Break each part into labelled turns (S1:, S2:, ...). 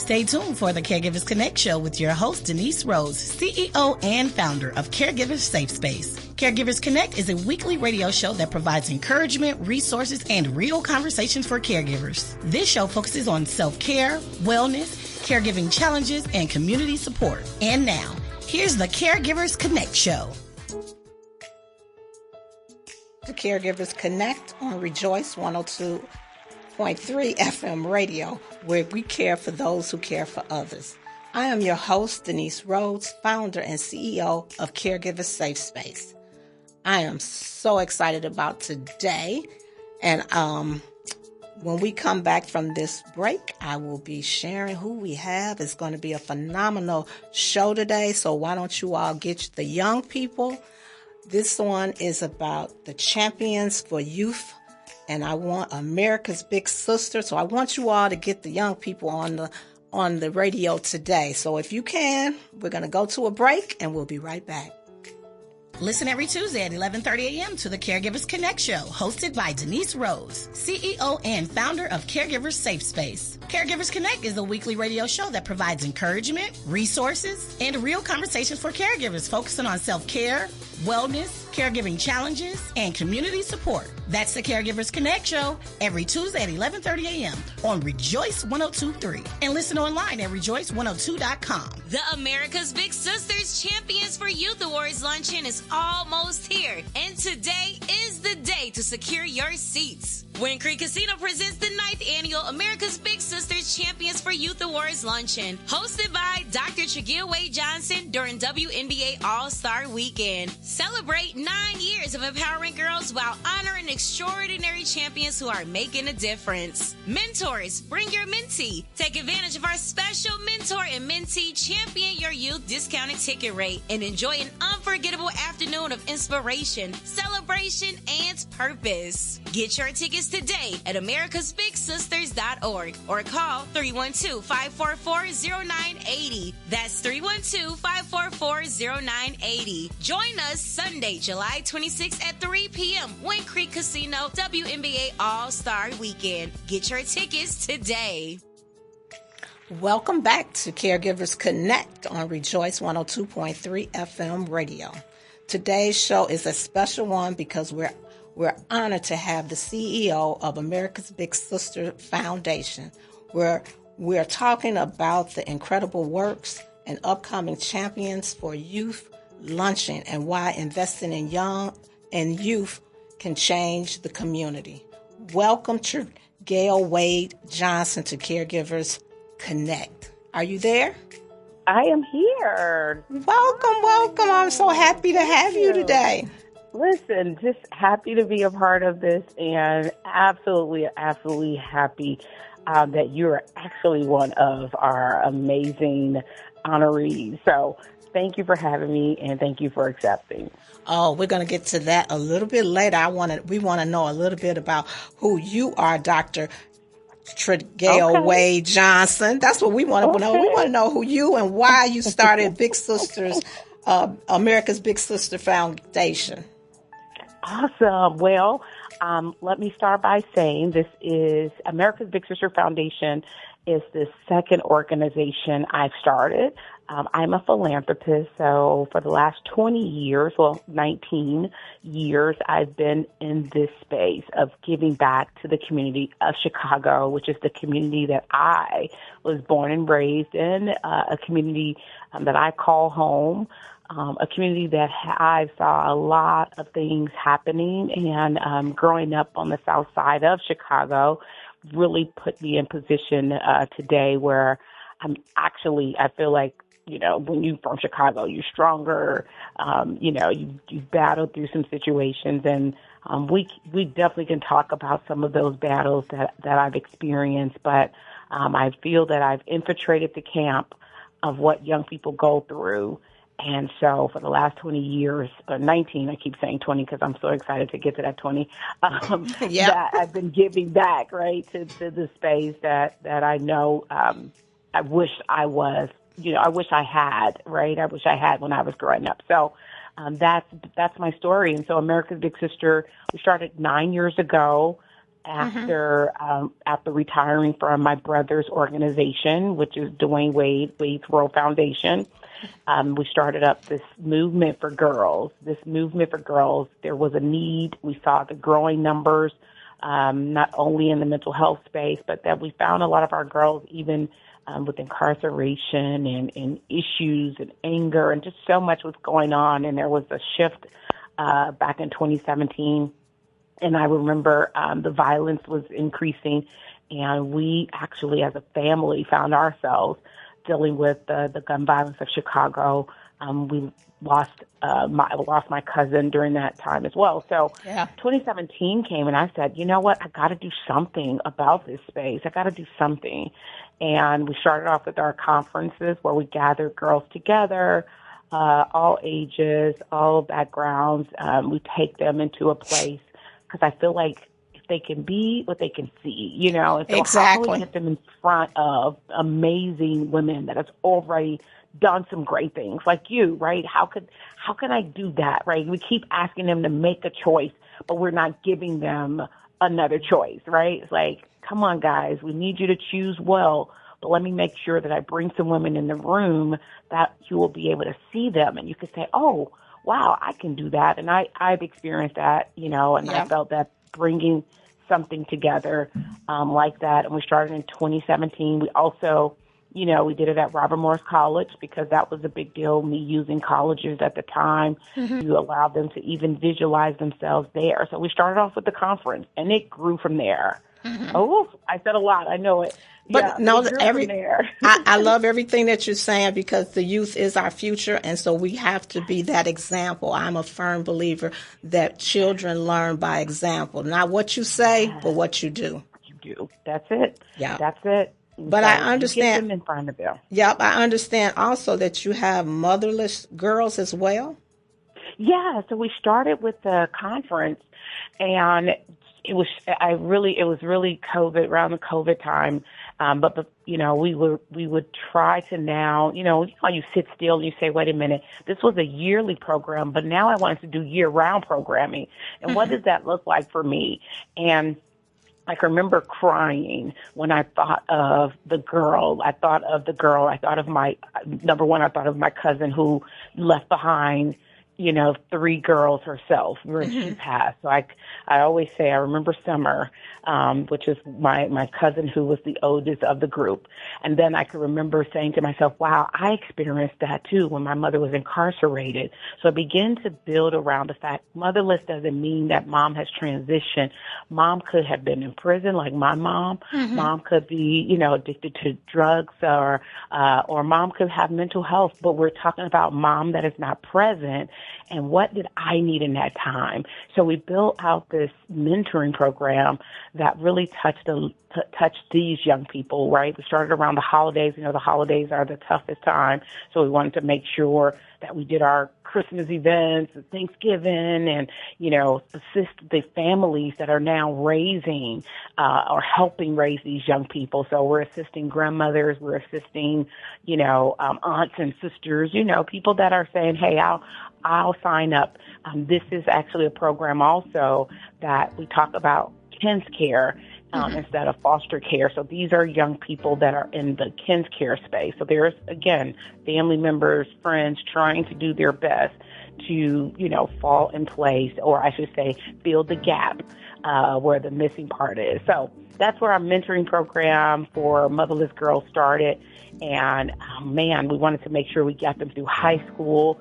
S1: Stay tuned for the Caregivers Connect show with your host, Denise Rose, CEO and founder of Caregivers Safe Space. Caregivers Connect is a weekly radio show that provides encouragement, resources, and real conversations for caregivers. This show focuses on self-care, wellness, caregiving challenges, and community support. And now, here's the Caregivers Connect show. The Caregivers Connect on Rejoice 102.3 FM radio, where we care for those who care for others. I am your host, Denise Rhodes, founder and CEO of Caregivers Safe Space. I am so excited about today, and when we come back from this break, I will be sharing who we have. It's going to be a phenomenal show today, so why don't you all get the young people. This one is about the champions for youth, and I want America's Big Sister. So I want you all to get the young people on the radio today. So if you can, we're going to go to a break, and we'll be right back. Listen every Tuesday at 11:30 a.m. to the Caregivers Connect show, hosted by Denise Rose, CEO and founder of Caregivers Safe Space. Caregivers Connect is a weekly radio show that provides encouragement, resources, and real conversations for caregivers focusing on self-care, wellness, caregiving challenges, and community support. That's the Caregivers Connect show every Tuesday at 11:30 a.m. on Rejoice 102.3 and listen online at rejoice102.com.
S2: The America's Big Sisters Champions for Youth Awards Luncheon is almost here, and today is the day to secure your seats. Wind Creek Casino presents the 9th annual America's Big Sisters Champions for Youth Awards Luncheon, hosted by Dr. Tragil Wade Johnson during WNBA All-Star Weekend. Celebrate 9 years of empowering girls while honoring extraordinary champions who are making a difference. Mentors, bring your mentee. Take advantage of our special mentor and mentee champion your youth discounted ticket rate and enjoy an unforgettable afternoon of inspiration, celebration, and purpose. Get your tickets today at americasbigsisters.org or call 312-544-0980. That's 312-544-0980. Join us Sunday, July 26th at 3 p.m. Wind Creek Casino WNBA All-Star Weekend. Get your tickets today.
S1: Welcome back to Caregivers Connect on Rejoice 102.3 FM radio. Today's show is a special one because we're honored to have the CEO of America's Big Sister Foundation. We're talking about the incredible works and upcoming champions for Youth Luncheon and why investing in youth can change the community. Welcome Tragil Wade Johnson to Caregivers Connect. Are you there?
S3: I am here.
S1: Welcome. I'm so happy to have you today.
S3: Listen, just happy to be a part of this and absolutely happy that you're actually one of our amazing honorees. So thank you for having me and thank you for accepting.
S1: Oh, we're going to get to that a little bit later. We want to know a little bit about who you are, Dr. Tragil Wade Johnson. That's what we want to know. We want to know who you and why you started Big Sisters, America's Big Sister Foundation.
S3: Awesome. Well, let me start by saying this is America's Big Sister Foundation is the second organization I've started. I'm a philanthropist, so for the last 19 years, I've been in this space of giving back to the community of Chicago, which is the community that I was born and raised in, a community that I call home. A community that I saw a lot of things happening, and growing up on the south side of Chicago really put me in position today where I feel like, when you're from Chicago, you're stronger, you've battled through some situations, and we definitely can talk about some of those battles that I've experienced, but I feel that I've infiltrated the camp of what young people go through. And so for the last 20 years, or 19, I keep saying 20 because I'm so excited to get to that 20, that I've been giving back, right, to the space that I know I wish I was, I wish I had, right? I wish I had when I was growing up. So that's my story. And so America's Big Sister, we started 9 years ago. after retiring from my brother's organization, which is Dwayne Wade's World Foundation. We started up this movement for girls. There was a need. We saw the growing numbers, not only in the mental health space, but that we found a lot of our girls even with incarceration and issues and anger, and just so much was going on. And there was a shift back in 2017. And I remember the violence was increasing, and we actually, as a family, found ourselves dealing with the gun violence of Chicago. We lost my cousin during that time as well. So 2017 came, and I said, you know what? I got to do something about this space. I got to do something. And we started off with our conferences where we gathered girls together, all ages, all backgrounds. We take them into a place, because I feel like if they can be what they can see, you know, and so how can we get them in front of amazing women that has already done some great things like you, right? How can I do that, right? We keep asking them to make a choice, but we're not giving them another choice, right? It's like, come on, guys, we need you to choose well, but let me make sure that I bring some women in the room that you will be able to see them, and you can say, oh, wow, I can do that. And I've experienced that, you know, and I felt that bringing something together like that. And we started in 2017. We also, you know, we did it at Robert Morris College because that was a big deal, me using colleges at the time to allow them to even visualize themselves there. So we started off with the conference, and it grew from there. Oh, I said a lot. I know it.
S1: But no, I love everything that you're saying, because the youth is our future, and so we have to be that example. I'm a firm believer that children learn by example, not what you say, but what you do.
S3: You do. That's it.
S1: Yeah,
S3: that's it.
S1: But so I understand.
S3: Get them in front of them.
S1: Yep, I understand also that you have motherless girls as well.
S3: Yeah, so we started with the conference, and it was really COVID, around the COVID time. But you know, we would try to now, you know how you sit still and you say, wait a minute, this was a yearly program, but now I wanted to do year-round programming. And what does that look like for me? And I can remember crying when I thought of the girl. I thought of my, number one, I thought of my cousin who left behind, you know, 3 girls herself when she passed. So I always say, I remember Summer, which is my cousin who was the oldest of the group. And then I could remember saying to myself, wow, I experienced that too when my mother was incarcerated. So I began to build around the fact motherless doesn't mean that mom has transitioned. Mom could have been in prison like my mom. Mom could be, you know, addicted to drugs, or mom could have mental health, but we're talking about mom that is not present. And what did I need in that time? So we built out this mentoring program that really touched these young people, right? We started around the holidays. You know, the holidays are the toughest time. So we wanted to make sure that we did our Christmas events and Thanksgiving and, you know, assist the families that are now raising or helping raise these young people. So we're assisting grandmothers. We're assisting, you know, aunts and sisters, you know, people that are saying, hey, I'll sign up. This is actually a program also that we talk about Kins Care instead of foster care. So these are young people that are in the Kins Care space. So there's, again, family members, friends trying to do their best to, you know, fall in place, or I should say, fill the gap where the missing part is. So that's where our mentoring program for motherless girls started. And, man, we wanted to make sure we got them through high school.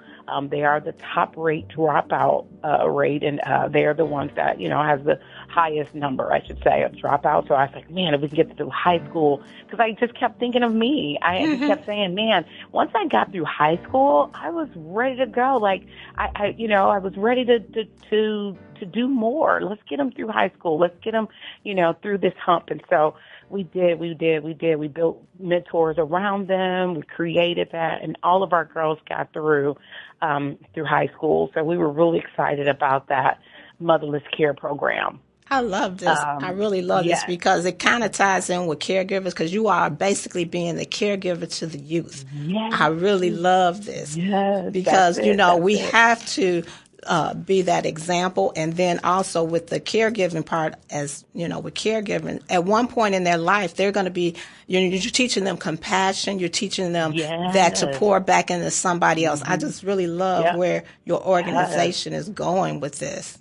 S3: They are the top rate dropout rate, and they are the ones that, you know, has the highest number, I should say, of dropout. So I was like, man, if we can get through high school, because I just kept thinking of me. I just kept saying, man, once I got through high school, I was ready to go. Like, I was ready to do more. Let's get them through high school. Let's get them, you know, through this hump. And so we did. We built mentors around them. We created that, and all of our girls got through high school. So we were really excited about that motherless care program.
S1: I love this. I really love this because it kind of ties in with caregivers, because you are basically being the caregiver to the youth. Yes. I really love this because, you know, we have to be that example. And then also with the caregiving part, as you know, with caregiving, at one point in their life, they're going to be, you're teaching them compassion. You're teaching them that to
S3: Yes.
S1: pour back into somebody else. I just really love
S3: Yep.
S1: where your organization is going with this.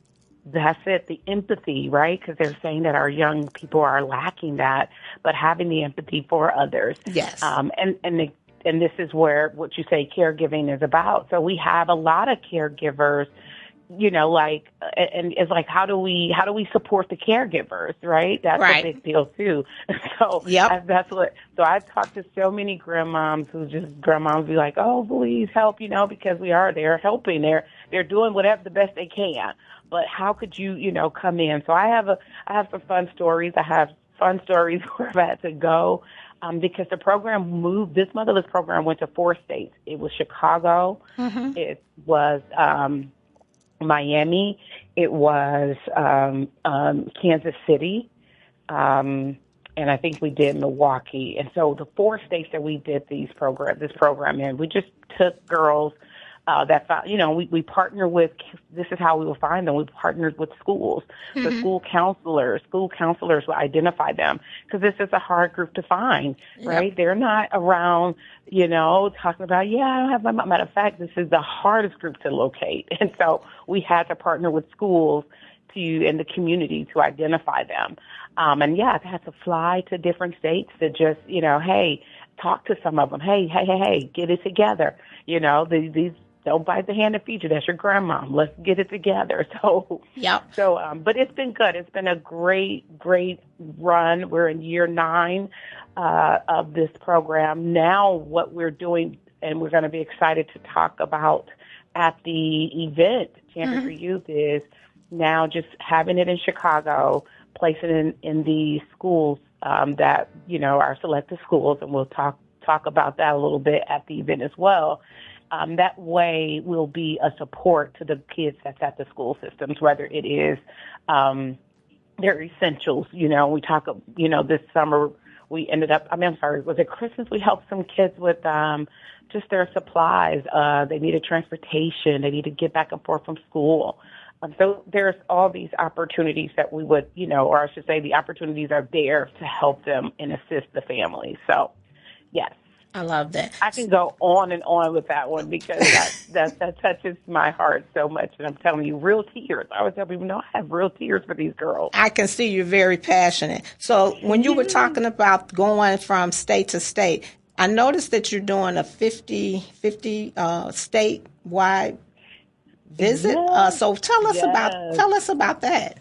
S3: That's it, the empathy, right? Because they're saying that our young people are lacking that, but having the empathy for others.
S1: Yes.
S3: And this is where what you say caregiving is about. So we have a lot of caregivers, you know, like, and it's like, how do we support the caregivers, right? That's a big deal too. So so I've talked to so many grandmoms grandmoms be like, oh, please help, you know, because they're helping, they're doing whatever the best they can. But how could you, you know, come in? So I have some fun stories. I have fun stories where I've had to go. Because the program moved, this motherless program went to 4 states. It was Chicago, it was Miami, it was Kansas City, and I think we did Milwaukee. And so the 4 states that we did this program in, we just took girls that found, you know, we partner with, this is how we will find them. We partnered with schools. So school counselors will identify them because this is a hard group to find, right? They're not around, you know, talking about, I don't have my mom. Matter of fact, this is the hardest group to locate. And so we had to partner with schools in the community to identify them. And I had to fly to different states to just, you know, hey, talk to some of them. Hey, get it together. You know, these don't bite the hand that feeds you. That's your grandma. Let's get it together. So, but it's been good. It's been a great run. We're in year 9 of this program. Now what we're doing, and we're going to be excited to talk about at the event, Champion for Youth, is now just having it in Chicago, placing it in the schools that, you know, our selected schools, and we'll talk about that a little bit at the event as well. That way we'll be a support to the kids that's at the school systems, whether it is their essentials. You know, we talk, you know, this summer we ended up, was it Christmas? We helped some kids with just their supplies. They needed transportation. They needed to get back and forth from school. So there's all these opportunities that we would, you know, or I should say the opportunities are there to help them and assist the families. So, yes.
S1: I love that.
S3: I can go on and on with that one because that touches my heart so much. And I'm telling you, real tears. I always tell people, no, I have real tears for these girls.
S1: I can see you're very passionate. So when you were talking about going from state to state, I noticed that you're doing a 50 statewide visit.
S3: Yes.
S1: So tell us about that.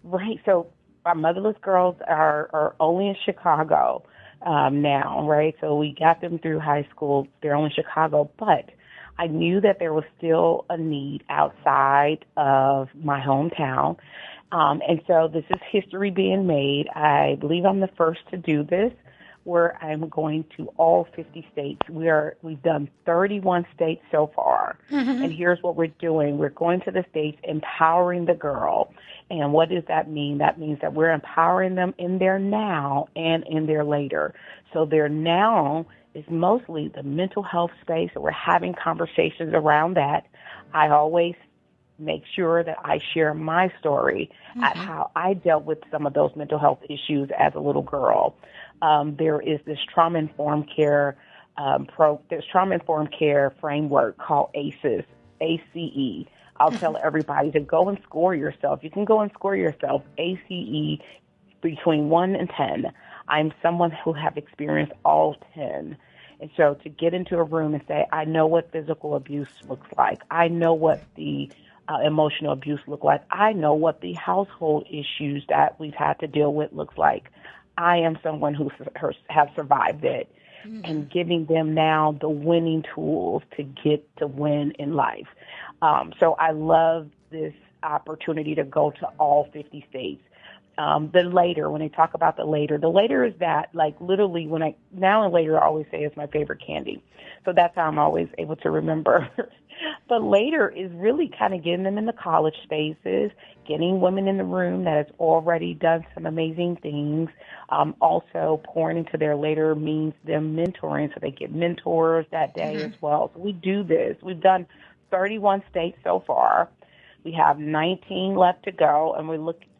S3: Right. So our motherless girls are only in Chicago now, right? So we got them through high school. They're only in Chicago, but I knew that there was still a need outside of my hometown. And so this is history being made. I believe I'm the first to do this, where I'm going to all 50 states. We've done 31 states so far. And here's what we're doing. We're going to the states, empowering the girl. And what does that mean? That means that we're empowering them in their now and in their later. So their now is mostly the mental health space, and we're having conversations around that. I always make sure that I share my story at how I dealt with some of those mental health issues as a little girl. There is this trauma-informed care trauma-informed care framework called ACEs, ACE. I'll tell everybody to go and score yourself. You can go and score yourself, ACE, between 1 and 10. I'm someone who have experienced all 10. And so to get into a room and say, I know what physical abuse looks like. I know what the emotional abuse look like. I know what the household issues that we've had to deal with looks like. I am someone who has survived it, and giving them now the winning tools to get to win in life. So I love this opportunity to go to all 50 states. The later, when they talk about the later is that, like, literally now and later I always say is my favorite candy. So that's how I'm always able to remember. But later is really kind of getting them in the college spaces, getting women in the room that has already done some amazing things. Also pouring into their later means them mentoring, so they get mentors that day as well. So we do this. We've done 31 states so far. We have 19 left to go, and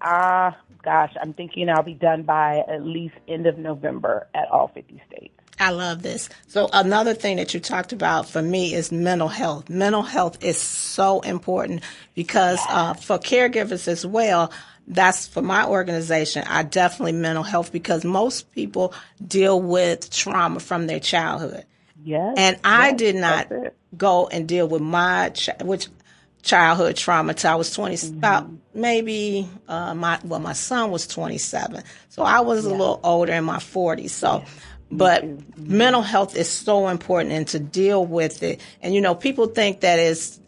S3: I'm thinking I'll be done by at least end of November at all 50 states.
S1: I love this. So another thing that you talked about for me is mental health. Mental health is so important because for caregivers as well, that's for my organization. I definitely mental health because most people deal with trauma from their childhood.
S3: Yes.
S1: And I did not go and deal with my childhood trauma till I was 20, about maybe my son was 27. So I was a little older in my 40s. So but mental health is so important and to deal with it. And, you know, people think that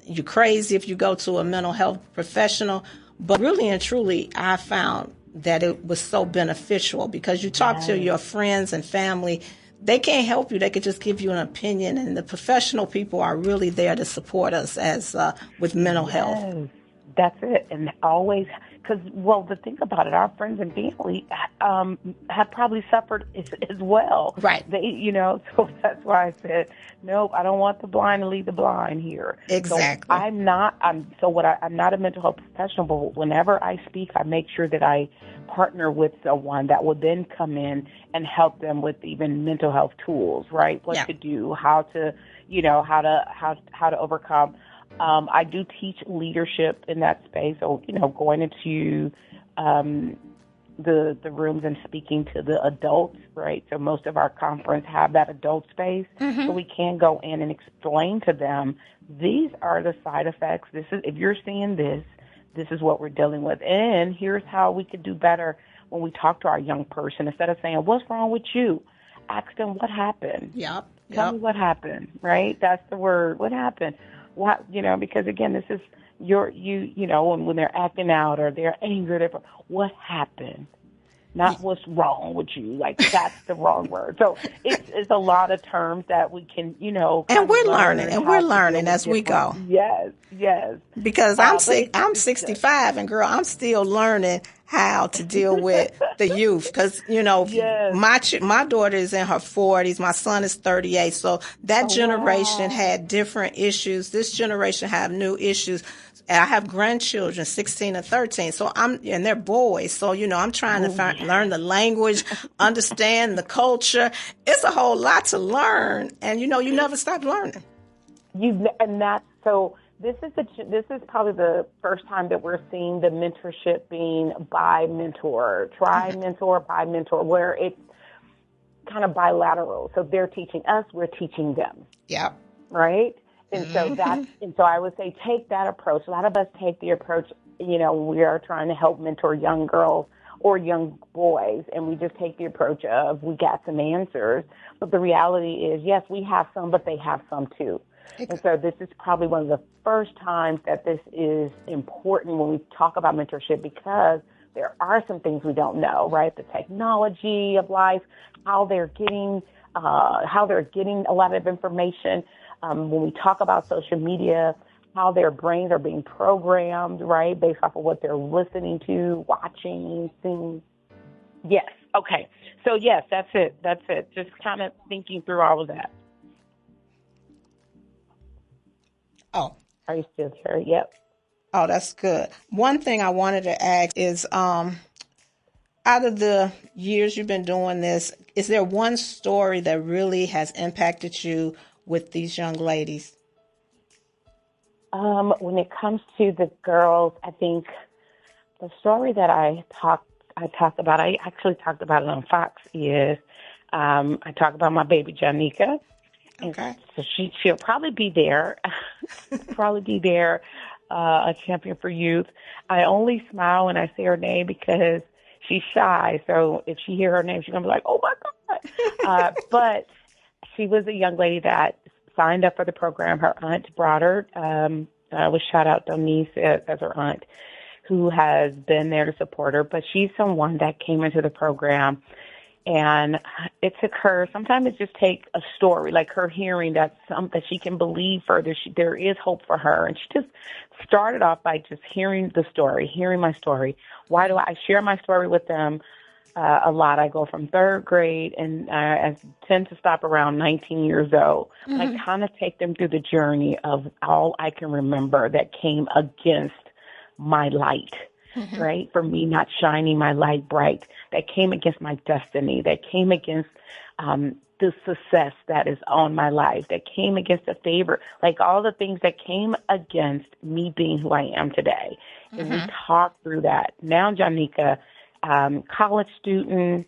S1: you're crazy if you go to a mental health professional. But really and truly, I found that it was so beneficial because you talk to your friends and family. They can't help you. They could just give you an opinion. And the professional people are really there to support us as with mental health.
S3: That's it. And always, because, well, to think about it, our friends and family have probably suffered as well.
S1: Right.
S3: So that's why I said, nope, I don't want the blind to lead the blind here.
S1: Exactly.
S3: So I'm not a mental health professional, but whenever I speak, I make sure that I partner with someone that will then come in and help them with even mental health tools, right? What to do, how to overcome. I do teach leadership in that space. So, going into the rooms and speaking to the adults, right? So most of our conference have that adult space. So we can go in and explain to them, these are the side effects. If you're seeing this is what we're dealing with. And here's how we could do better when we talk to our young person. Instead of saying, what's wrong with you? Ask them what happened. Tell me what happened, right? That's the word. What happened? What, because again, this is when they're acting out or they're angry, what happened? Not what's wrong with you. Like, that's the wrong word. So it's a lot of terms that we can,
S1: and we're learning as we go.
S3: Yes.
S1: Because I'm 65 and girl, I'm still learning how to deal with the youth. Because, my daughter is in her 40s. My son is 38. So that generation had different issues. This generation have new issues. I have grandchildren, 16 and 13, and they're boys. So, I'm trying to learn the language, understand the culture. It's a whole lot to learn. And, you never stop learning.
S3: This is probably the first time that we're seeing the mentorship being by mentor, try mentor, by mentor, where it's kind of bilateral. So they're teaching us, we're teaching them.
S1: Yep.
S3: Right? And so I would say take that approach. A lot of us take the approach, we are trying to help mentor young girls or young boys, and we just take the approach of we got some answers. But the reality is, yes, we have some, but they have some too. And so this is probably one of the first times that this is important when we talk about mentorship because there are some things we don't know, right? The technology of life, how they're getting a lot of information. When we talk about social media, how their brains are being programmed, right, based off of what they're listening to, watching, seeing. Yes. Okay. So, yes, that's it. Just kind of thinking through all of that.
S1: Oh.
S3: Are you still here? Yep.
S1: Oh, that's good. One thing I wanted to ask is, out of the years you've been doing this, is there one story that really has impacted you with these young ladies?
S3: When it comes to the girls, I think the story that I talked about, I actually talked about it on Fox, is I talk about my baby Janika.
S1: Okay.
S3: So she'll probably be there. A champion for youth. I only smile when I say her name because she's shy. So if she hear her name, she's going to be like, oh, my God. But she was a young lady that signed up for the program. Her aunt brought her. We shout out Denise as her aunt, who has been there to support her. But she's someone that came into the program, and it took her. Sometimes it just takes a story, like her hearing that she can believe further. There is hope for her, and she just started off by just hearing my story. Why do I share my story with them? A lot. I go from third grade, and I tend to stop around 19 years old. I kind of take them through the journey of all I can remember that came against my light, right? For me not shining my light bright. That came against my destiny. That came against the success that is on my life. That came against the favor, like all the things that came against me being who I am today. And we talked through that. Now, Janika, college student,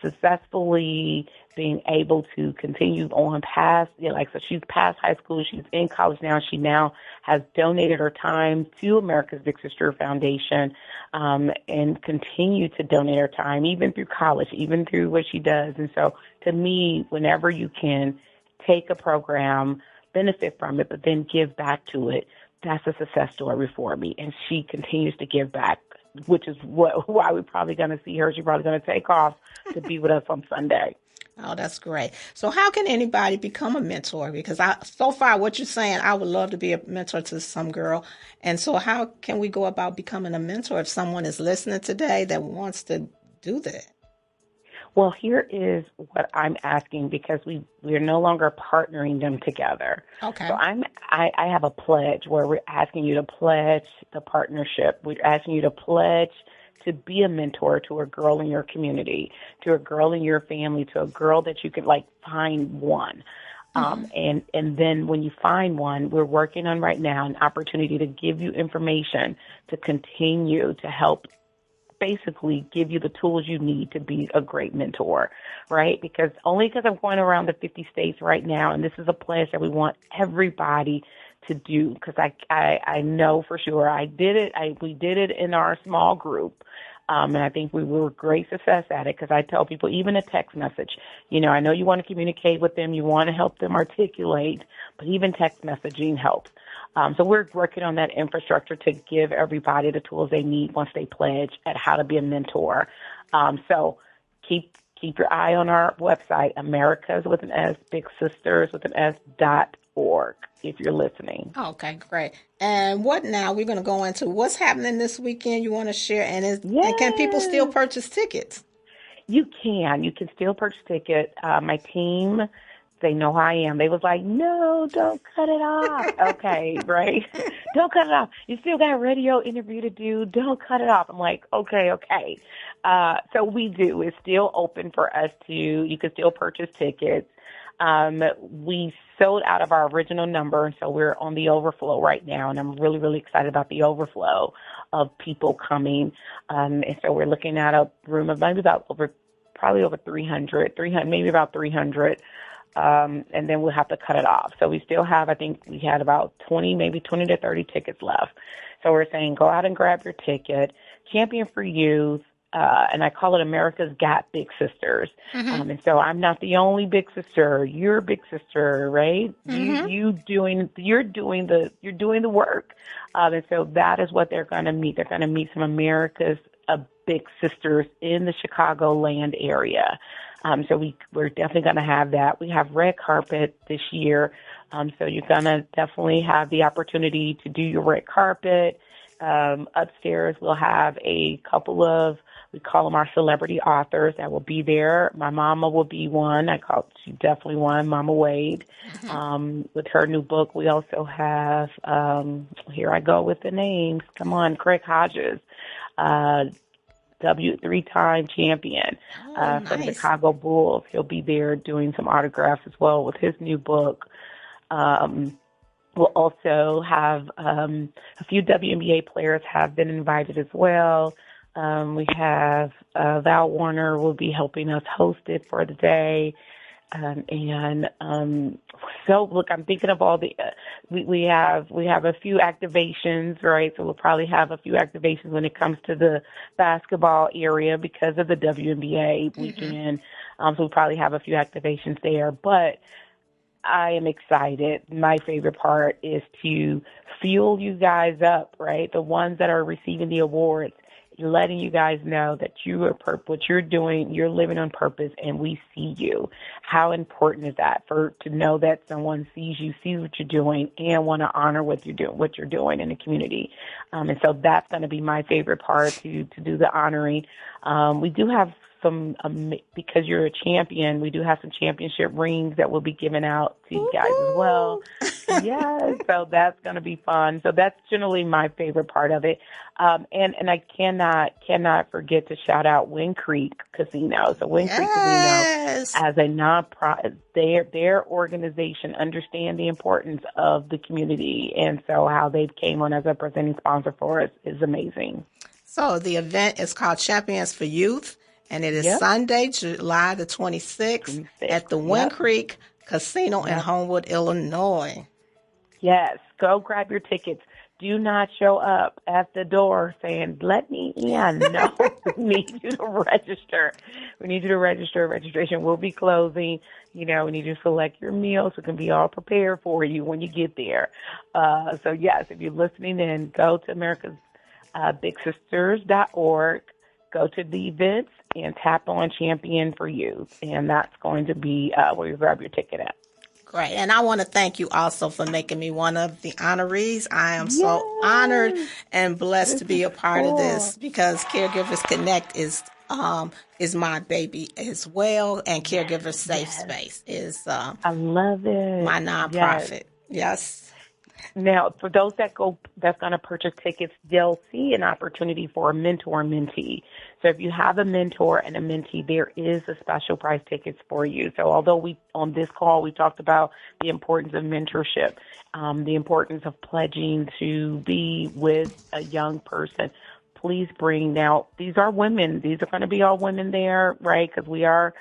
S3: successfully being able to continue on past, so she's past high school, she's in college now. She now has donated her time to America's Big Sister Foundation, and continue to donate her time, even through college, even through what she does. And so to me, whenever you can take a program, benefit from it, but then give back to it, that's a success story for me. And she continues to give back, which is why we're probably going to see her. She's probably going to take off to be with us on Sunday.
S1: Oh, that's great. So how can anybody become a mentor? Because so far what you're saying, I would love to be a mentor to some girl. And so how can we go about becoming a mentor if someone is listening today that wants to do that?
S3: Well, here is what I'm asking, because we're no longer partnering them together.
S1: Okay.
S3: So I have a pledge where we're asking you to pledge the partnership. We're asking you to pledge to be a mentor to a girl in your community, to a girl in your family, to a girl that you could find one. And then when you find one, we're working on right now an opportunity to give you information to continue to help basically give you the tools you need to be a great mentor, right? Because I'm going around the 50 states right now, and this is a pledge that we want everybody to do, because I know for sure we did it in our small group. And I think we were great success at it, because I tell people, even a text message, I know you want to communicate with them, you want to help them articulate, but even text messaging helps. So we're working on that infrastructure to give everybody the tools they need once they pledge at how to be a mentor. So keep your eye on our website, Americas with an S, Big Sisters with an S.org, if you're listening.
S1: Okay, great. And what now? We're going to go into what's happening this weekend you want to share. And can people still purchase tickets?
S3: You can still purchase tickets. My team, they know how I am. They was like, no, don't cut it off. Okay, right? Don't cut it off. You still got a radio interview to do. Don't cut it off. I'm like, okay. So we do. It's still open for us you can still purchase tickets. We sold out of our original number, so we're on the overflow right now, and I'm really, really excited about the overflow of people coming. And so we're looking at a room of maybe probably over 300, maybe about 300. And then we'll have to cut it off. So we still have, I think we had about 20 to 30 tickets left. So we're saying go out and grab your ticket, Champion for Youth, and I call it America's Got Big Sisters. And so I'm not the only big sister. You're a big sister, right? You're doing the work. And so that is what they're going to meet. They're going to meet some America's big sisters in the Chicagoland area. So we're definitely going to have that. We have red carpet this year. So you're going to definitely have the opportunity to do your red carpet. Upstairs, we'll have a couple of, we call them our celebrity authors that will be there. My mama will be one. She's definitely one, Mama Wade, with her new book. We also have, here I go with the names. Come on, Craig Hodges, three-time champion from the Chicago Bulls. He'll be there doing some autographs as well with his new book. We'll also have a few WNBA players have been invited as well. We have Val Warner will be helping us host it for the day. So look, I'm thinking of all the, we have a few activations, right? So we'll probably have a few activations when it comes to the basketball area because of the WNBA weekend. So we'll probably have a few activations there, but I am excited. My favorite part is to fuel you guys up, right? The ones that are receiving the awards, letting you guys know that you are what you're doing, you're living on purpose, and we see you. How important is that to know that someone sees you, sees what you're doing, and want to honor what you're doing in the community. And so that's going to be my favorite part to do the honoring. We do have because you're a champion, we do have some championship rings that we'll be giving out to you guys as well. Yes, so that's going to be fun. So that's generally my favorite part of it. And I cannot forget to shout out Wind Creek Casino. So Wind Creek Casino, as a nonprofit, their organization understand the importance of the community, and so how they came on as a presenting sponsor for us is amazing.
S1: So the event is called Champions for Youth, and it is Sunday, July the 26th at the Wind Creek Casino in Homewood, Illinois.
S3: Yes, go grab your tickets. Do not show up at the door saying, "Let me in." No, we need you to register. We need you to register. Registration will be closing. We need you to select your meals so it can be all prepared for you when you get there. So, yes, if you're listening in, go to America's BigSisters.org, go to the events, and tap on Champion for Youth. And that's going to be where you grab your ticket at.
S1: Great. And I want to thank you also for making me one of the honorees. I am so honored and blessed to be a part of this, because Caregivers Connect is my baby as well, and Caregivers Safe Space is
S3: I love it.
S1: my nonprofit. Yes.
S3: Now, for those that's going to purchase tickets, they'll see an opportunity for a mentor-mentee. So if you have a mentor and a mentee, there is a special price tickets for you. So although on this call, we talked about the importance of mentorship, the importance of pledging to be with a young person, please bring. Now, these are women. These are going to be all women there, right? Because we're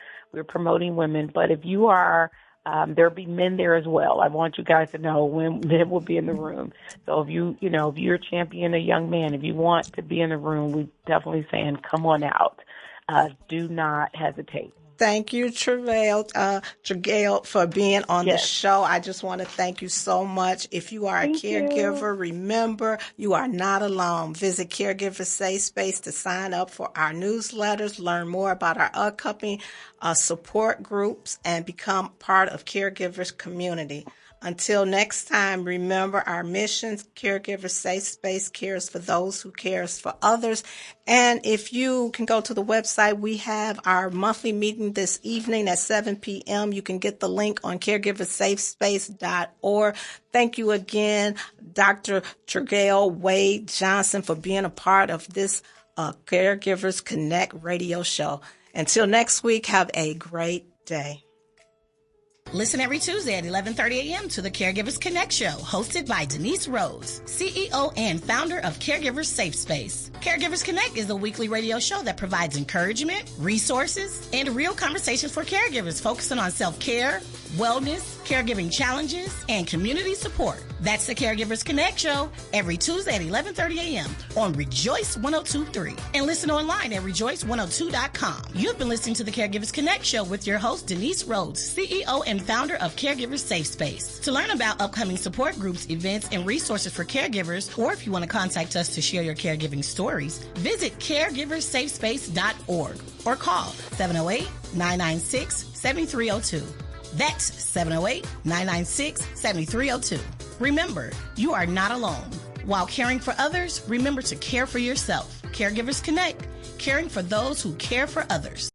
S3: promoting women. But if you are, there'll be men there as well. I want you guys to know when men will be in the room. So if you're championing a young man, if you want to be in the room, we definitely saying, come on out. Do not hesitate.
S1: Thank you, Tragil, for being on the show. I just want to thank you so much. If you are a caregiver, remember, you are not alone. Visit Caregivers Safe Space to sign up for our newsletters, learn more about our upcoming support groups, and become part of Caregivers community. Until next time, remember our missions. Caregivers Safe Space cares for those who cares for others. And if you can go to the website, we have our monthly meeting this evening at 7 p.m. You can get the link on caregiversafespace.org. Thank you again, Dr. Tragil Wade Johnson, for being a part of this Caregivers Connect radio show. Until next week, have a great day.
S4: Listen every Tuesday at 11:30 a.m. to the Caregivers Connect show, hosted by Denise Rhodes, CEO and founder of Caregivers Safe Space. Caregivers Connect is a weekly radio show that provides encouragement, resources, and real conversations for caregivers focusing on self-care, wellness, caregiving challenges, and community support. That's the Caregivers Connect show every Tuesday at 11:30 a.m. on Rejoice 102.3, and listen online at rejoice102.com. You've been listening to the Caregivers Connect show with your host, Denise Rhodes, CEO and founder of Caregivers Safe Space. To learn about upcoming support groups, events, and resources for caregivers, or if you want to contact us to share your caregiving stories, visit caregiversafespace.org or call 708-996-7302. That's 708-996-7302. Remember, you are not alone. While caring for others, remember to care for yourself. Caregivers Connect, caring for those who care for others.